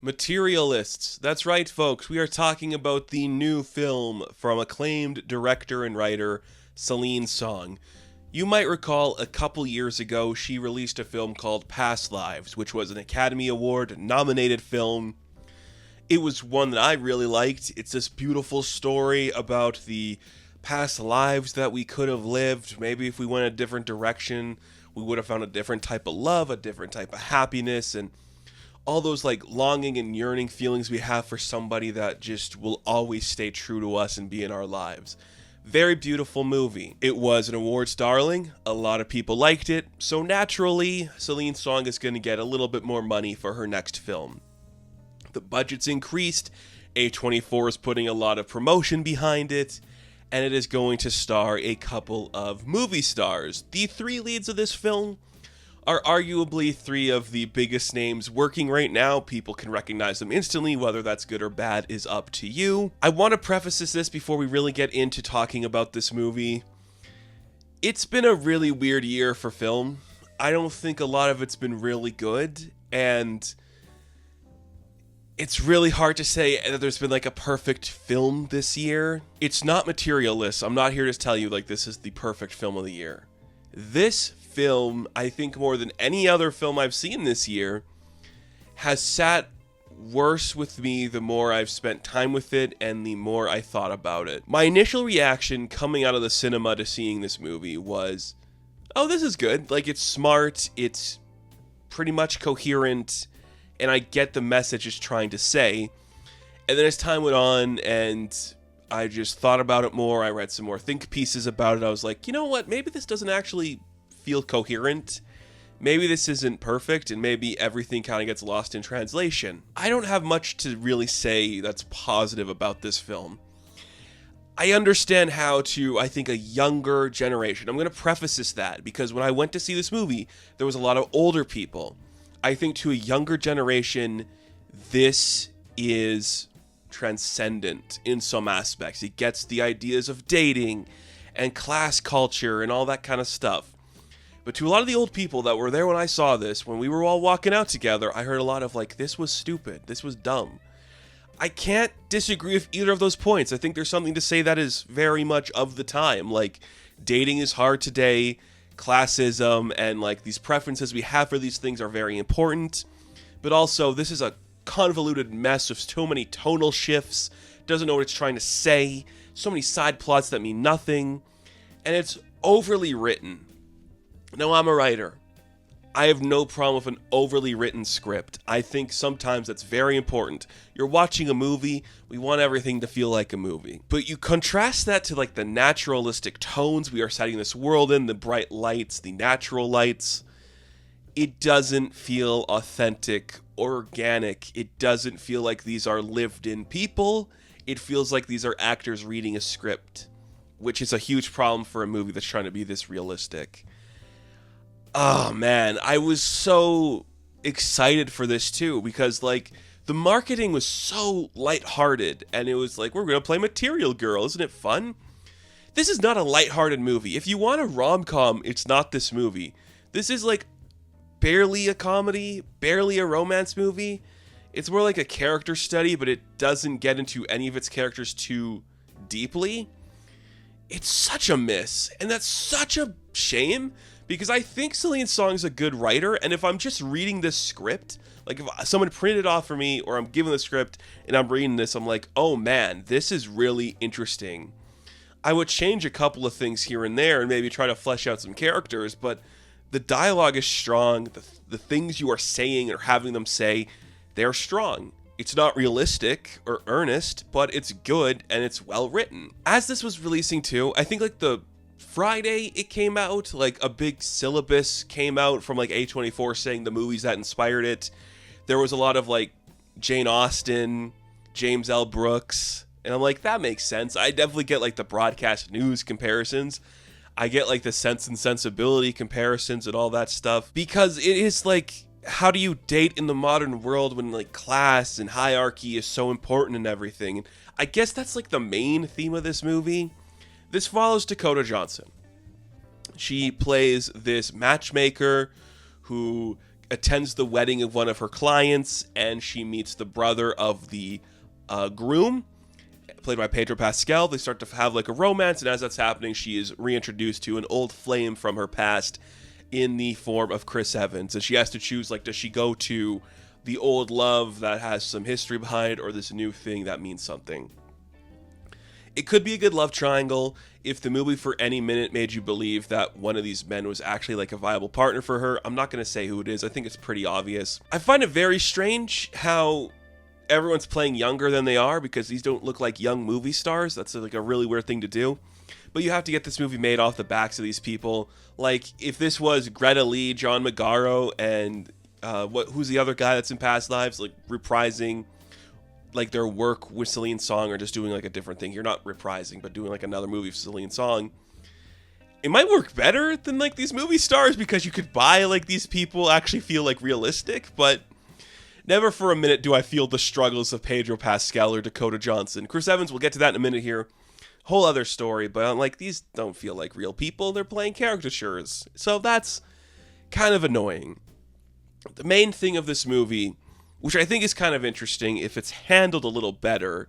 Materialists. That's right, folks. We are talking about the new film from acclaimed director and writer Celine Song. You might recall a couple years ago she released a film called Past Lives, which was an Academy Award nominated film. It was one that I really liked. It's this beautiful story about the past lives that we could have lived. Maybe if we went a different direction, we would have found a different type of love, a different type of happiness, and all those like longing and yearning feelings we have for somebody that just will always stay true to us and be in our lives. Very beautiful movie. It was an awards darling. A lot of people liked it. So naturally, Celine Song is going to get a little bit more money for her next film. The budget's increased. A24 is putting a lot of promotion behind it. And it is going to star a couple of movie stars. The three leads of this film are arguably three of the biggest names working right now. People can recognize them instantly. Whether that's good or bad is up to you. I want to preface this before we really get into talking about this movie. It's been a really weird year for film. I don't think a lot of it's been really good, and it's really hard to say that there's been like a perfect film this year. It's not Materialists. I'm not here to tell you like this is the perfect film of the year. This film, I think more than any other film I've seen this year, has sat worse with me the more I've spent time with it and the more I thought about it. My initial reaction coming out of the cinema to seeing this movie was, oh, this is good. Like, it's smart, it's pretty much coherent, and I get the message it's trying to say. And then as time went on and I just thought about it more, I read some more think pieces about it, I was like, you know what, maybe this doesn't actually feel coherent. Maybe this isn't perfect, and maybe everything kind of gets lost in translation. I don't have much to really say that's positive about this film. I understand how to, I think, a younger generation. I'm going to preface that because when I went to see this movie, there was a lot of older people. I think to a younger generation, this is transcendent in some aspects. It gets the ideas of dating and class culture and all that kind of stuff. But to a lot of the old people that were there when I saw this, when we were all walking out together, I heard a lot of like, this was stupid, this was dumb. I can't disagree with either of those points. I think there's something to say that is very much of the time. Like, dating is hard today, classism, and like these preferences we have for these things are very important. But also, this is a convoluted mess with so many tonal shifts, doesn't know what it's trying to say, so many side plots that mean nothing, and it's overly written. Now, I'm a writer. I have no problem with an overly written script. I think sometimes that's very important. You're watching a movie, we want everything to feel like a movie. But you contrast that to like the naturalistic tones we are setting this world in, the bright lights, the natural lights. It doesn't feel authentic or organic. It doesn't feel like these are lived-in people. It feels like these are actors reading a script, which is a huge problem for a movie that's trying to be this realistic. Oh man, I was so excited for this too because like the marketing was so lighthearted and it was like, we're going to play Material Girl, isn't it fun? This is not a lighthearted movie. If you want a rom-com, it's not this movie. This is like barely a comedy, barely a romance movie. It's more like a character study, but it doesn't get into any of its characters too deeply. It's such a miss, and that's such a shame. Because I think Celine Song is a good writer, and if I'm just reading this script, like if someone printed it off for me, or I'm given the script and I'm reading this, I'm like, oh man, this is really interesting. I would change a couple of things here and there and maybe try to flesh out some characters, but the dialogue is strong, the things you are saying or having them say, they're strong. It's not realistic or earnest, but it's good and it's well written. As this was releasing too, I think like the Friday it came out, like a big syllabus came out from like A24 saying the movies that inspired it. There was a lot of like Jane Austen, James L. Brooks, and I'm like, that makes sense. I definitely get like the broadcast news comparisons. I get like the Sense and Sensibility comparisons and all that stuff because it is like, how do you date in the modern world when like class and hierarchy is so important and everything? And I guess that's like the main theme of this movie. This follows Dakota Johnson. She plays this matchmaker who attends the wedding of one of her clients, and she meets the brother of the groom, played by Pedro Pascal. They start to have like a romance, and as that's happening, she is reintroduced to an old flame from her past in the form of Chris Evans, and she has to choose, like, does she go to the old love that has some history behind it, or this new thing that means something? It could be a good love triangle if the movie for any minute made you believe that one of these men was actually like a viable partner for her. I'm not going to say who it is. I think it's pretty obvious. I find it very strange how everyone's playing younger than they are, because these don't look like young movie stars. That's like a really weird thing to do. But you have to get this movie made off the backs of these people. Like, if this was Greta Lee, John Magaro, and who's the other guy that's in past lives, like reprising like their work with Celine Song, or just doing like a different thing. You're not reprising, but doing like another movie for Celine Song. It might work better than like these movie stars, because you could buy like these people actually feel like realistic, but never for a minute do I feel the struggles of Pedro Pascal or Dakota Johnson. Chris Evans, we'll get to that in a minute here. Whole other story, but I'm like, these don't feel like real people. They're playing caricatures. So that's kind of annoying. The main thing of this movie, which I think is kind of interesting if it's handled a little better,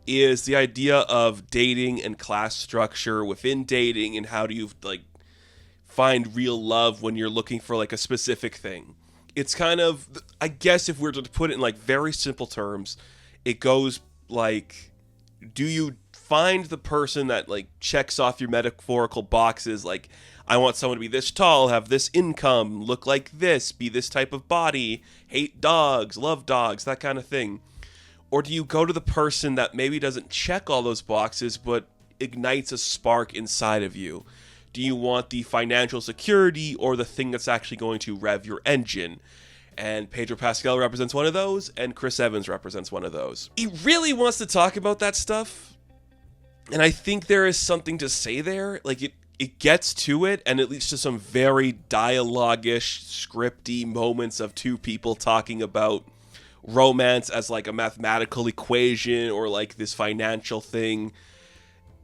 is the idea of dating and class structure within dating, and how do you like find real love when you're looking for like a specific thing. It's kind of, I guess if we were to put it in like very simple terms, it goes like, do you find the person that like checks off your metaphorical boxes, like, I want someone to be this tall, have this income, look like this, be this type of body, hate dogs, love dogs, that kind of thing? Or do you go to the person that maybe doesn't check all those boxes, but ignites a spark inside of you? Do you want the financial security, or the thing that's actually going to rev your engine? And Pedro Pascal represents one of those, and Chris Evans represents one of those. He really wants to talk about that stuff, and I think there is something to say there. Like, it gets to it, and it leads to some very dialogue-ish, scripty moments of two people talking about romance as like a mathematical equation, or like this financial thing.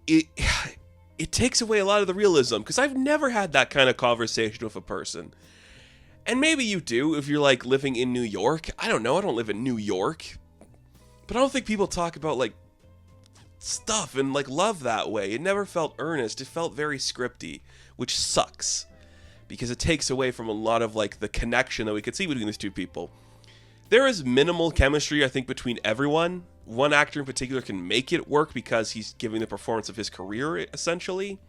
It takes away a lot of the realism, because I've never had that kind of conversation with a person. And maybe you do if you're like living in New York. I don't know, I don't live in New York. But I don't think people talk about like stuff and like love that way. It never felt earnest. It felt very scripty, which sucks, because it takes away from a lot of like the connection that we could see between these two people. There is minimal chemistry, I think, between everyone. One actor in particular can make it work because he's giving the performance of his career, essentially.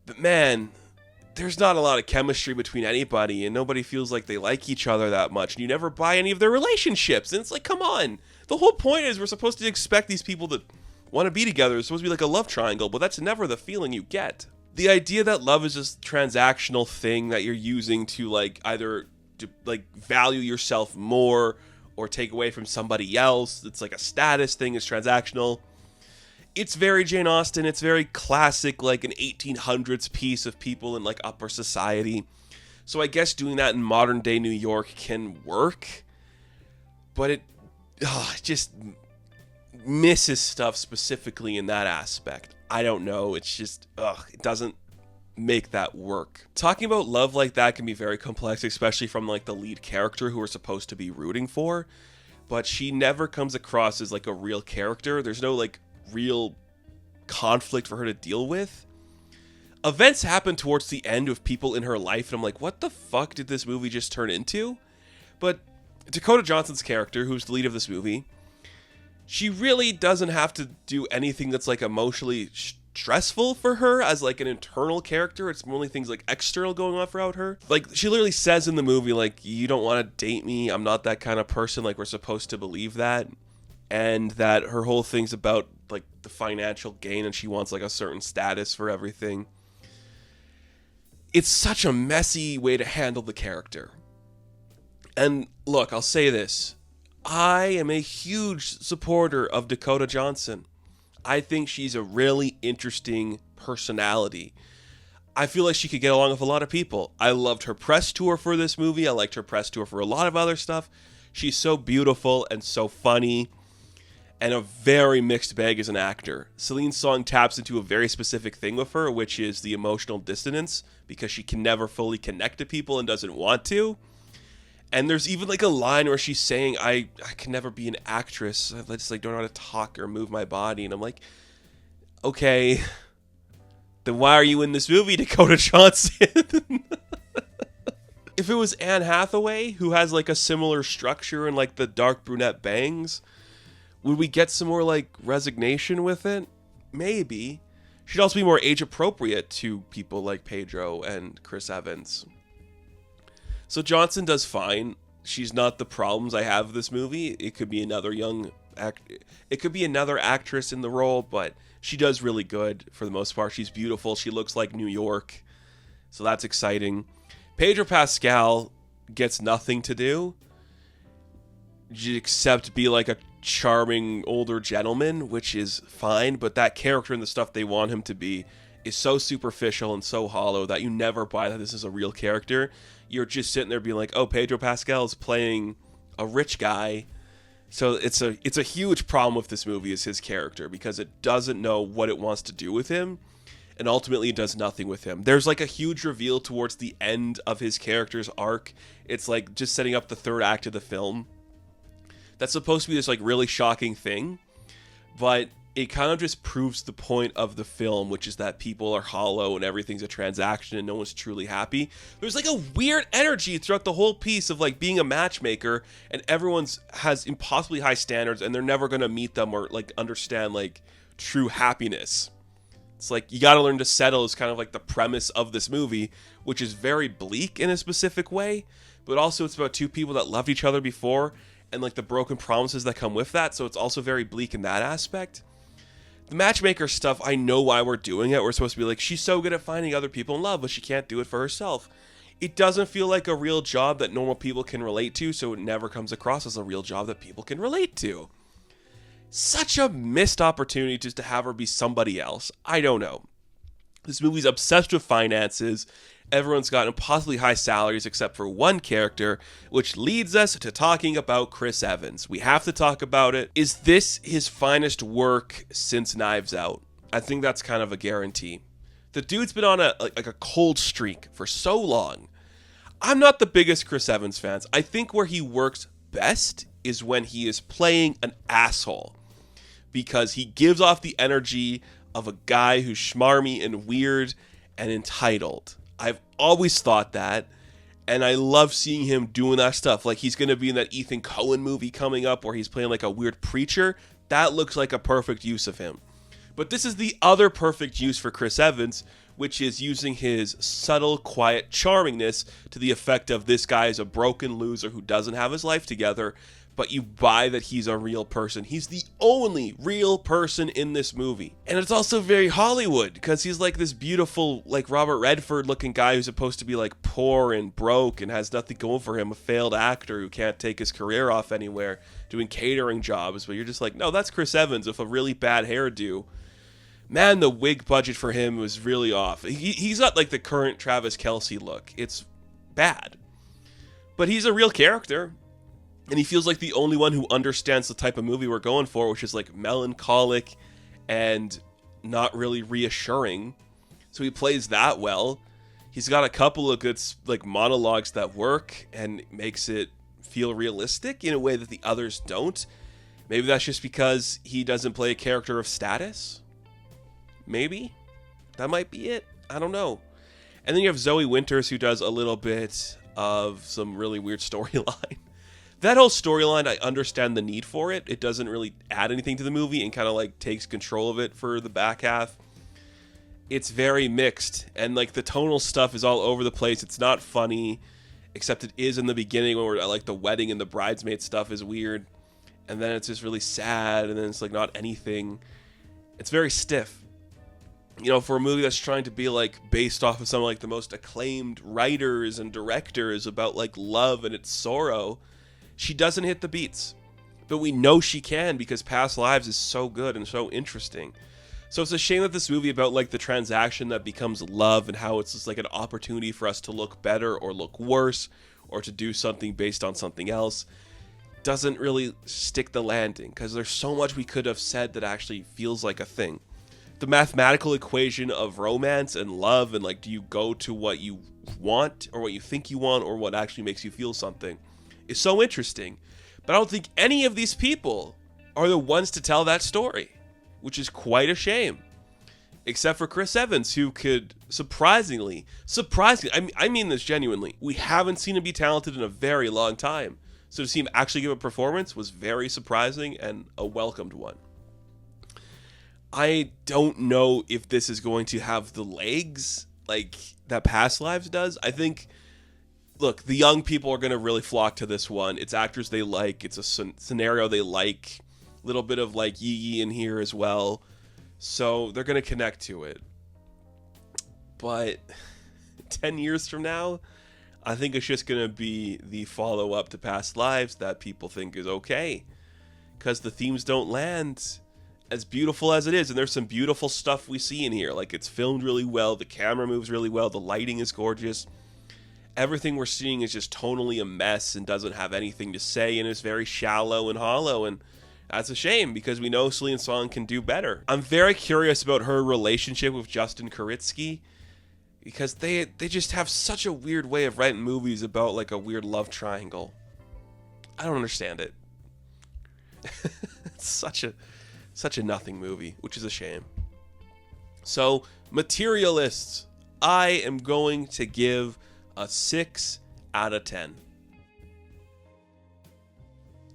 But man, there's not a lot of chemistry between anybody, and nobody feels like they like each other that much, and you never buy any of their relationships. And it's like, come on. The whole point is we're supposed to expect these people to want to be together. It's supposed to be like a love triangle, but that's never the feeling you get. The idea that love is this transactional thing that you're using to like either to like value yourself more or take away from somebody else, it's like a status thing, is transactional. It's very Jane Austen. It's very classic, like an 1800s piece of people in like upper society. So I guess doing that in modern day New York can work, but it just misses stuff specifically in that aspect. I don't know. It's just, it doesn't make that work. Talking about love like that can be very complex, especially from like the lead character who we're supposed to be rooting for, but she never comes across as like a real character. There's no like real conflict for her to deal with. Events happen towards the end with people in her life, and I'm like, what the fuck did this movie just turn into? But Dakota Johnson's character, who's the lead of this movie, she really doesn't have to do anything that's like emotionally stressful for her as like an internal character. It's only things like external going on throughout her. Like, she literally says in the movie, like, you don't want to date me, I'm not that kind of person. Like, we're supposed to believe that. And that her whole thing's about like the financial gain, and she wants like a certain status for everything. It's such a messy way to handle the character. And look, I'll say this. I am a huge supporter of Dakota Johnson. I think she's a really interesting personality. I feel like she could get along with a lot of people. I loved her press tour for this movie. I liked her press tour for a lot of other stuff. She's so beautiful and so funny, and a very mixed bag as an actor. Celine Song taps into a very specific thing with her, which is the emotional dissonance, because she can never fully connect to people and doesn't want to. And there's even like a line where she's saying, I can never be an actress. I just like don't know how to talk or move my body. And I'm like, okay, then why are you in this movie, Dakota Johnson? If it was Anne Hathaway, who has like a similar structure and like the dark brunette bangs, would we get some more like resignation with it? Maybe. She'd also be more age appropriate to people like Pedro and Chris Evans. So Johnson does fine. She's not the problems I have with this movie. It could be another it could be another actress in the role, but she does really good for the most part. She's beautiful. She looks like New York. So that's exciting. Pedro Pascal gets nothing to do except be like a charming older gentleman, which is fine, but that character and the stuff they want him to be is so superficial and so hollow that you never buy that this is a real character. You're just sitting there being like, oh, Pedro Pascal is playing a rich guy. So it's a huge problem with this movie is his character, because it doesn't know what it wants to do with him, and ultimately it does nothing with him. There's like a huge reveal towards the end of his character's arc. It's like just setting up the third act of the film. That's supposed to be this like really shocking thing, but it kind of just proves the point of the film, which is that people are hollow and everything's a transaction and no one's truly happy. There's like a weird energy throughout the whole piece of like being a matchmaker, and everyone's has impossibly high standards and they're never going to meet them or like understand like true happiness. It's like you got to learn to settle is kind of like the premise of this movie, which is very bleak in a specific way, but also it's about two people that loved each other before and like the broken promises that come with that. So it's also very bleak in that aspect. The matchmaker stuff, I know why we're doing it. We're supposed to be like, she's so good at finding other people in love, but she can't do it for herself. It doesn't feel like a real job that normal people can relate to, so it never comes across as a real job that people can relate to. Such a missed opportunity just to have her be somebody else. I don't know. This movie's obsessed with finances. Everyone's got impossibly high salaries except for one character, which leads us to talking about Chris Evans. We have to talk about it. Is this his finest work since Knives Out? I think that's kind of a guarantee. The dude's been on a cold streak for so long. I'm not the biggest Chris Evans fan. I think where he works best is when he is playing an asshole, because he gives off the energy of a guy who's schmarmy and weird and entitled. I've always thought that, and I love seeing him doing that stuff. Like, he's going to be in that Ethan Coen movie coming up where he's playing like a weird preacher. That looks like a perfect use of him. But this is the other perfect use for Chris Evans, which is using his subtle, quiet charmingness to the effect of this guy is a broken loser who doesn't have his life together, but you buy that he's a real person. He's the only real person in this movie. And it's also very Hollywood, because he's like this beautiful, like Robert Redford looking guy who's supposed to be like poor and broke and has nothing going for him, a failed actor who can't take his career off anywhere, doing catering jobs. But you're just like, no, that's Chris Evans with a really bad hairdo. Man, the wig budget for him was really off. He's not like the current Travis Kelce look. It's bad. But he's a real character. And he feels like the only one who understands the type of movie we're going for, which is like melancholic and not really reassuring. So he plays that well. He's got a couple of good like monologues that work and makes it feel realistic in a way that the others don't. Maybe that's just because he doesn't play a character of status. Maybe. That might be it. I don't know. And then you have Zoe Winters, who does a little bit of some really weird storyline. That whole storyline, I understand the need for it. It doesn't really add anything to the movie and kind of like takes control of it for the back half. It's very mixed, and like the tonal stuff is all over the place. It's not funny, except it is in the beginning where like the wedding and the bridesmaid stuff is weird. And then it's just really sad, and then it's like not anything. It's very stiff. You know, for a movie that's trying to be like based off of some of like the most acclaimed writers and directors about like love and its sorrow, she doesn't hit the beats, but we know she can because Past Lives is so good and so interesting. So it's a shame that this movie about like the transaction that becomes love and how it's just like an opportunity for us to look better or look worse or to do something based on something else doesn't really stick the landing, because there's so much we could have said that actually feels like a thing. The mathematical equation of romance and love and like, do you go to what you want or what you think you want or what actually makes you feel something? is so interesting. But I don't think any of these people are the ones to tell that story, which is quite a shame. Except for Chris Evans, who could surprisingly, I mean this genuinely, we haven't seen him be talented in a very long time. So to see him actually give a performance was very surprising and a welcomed one. I don't know if this is going to have the legs like that Past Lives does. I think, look, the young people are going to really flock to this one. It's actors they like. It's a scenario they like. A little bit of like Yee in here as well. So they're going to connect to it. But 10 years from now, I think it's just going to be the follow-up to Past Lives that people think is okay. Because the themes don't land as beautiful as it is. And there's some beautiful stuff we see in here. Like, it's filmed really well. The camera moves really well. The lighting is gorgeous. Everything we're seeing is just tonally a mess and doesn't have anything to say and is very shallow and hollow. And that's a shame because we know Celine Song can do better. I'm very curious about her relationship with Justin Kuritsky because they just have such a weird way of writing movies about like a weird love triangle. I don't understand it. It's such a nothing movie, which is a shame. So, Materialists, I am going to give a 6 out of 10.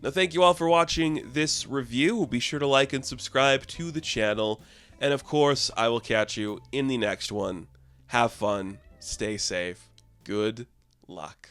Now, thank you all for watching this review. Be sure to like and subscribe to the channel. And of course, I will catch you in the next one. Have fun. Stay safe. Good luck.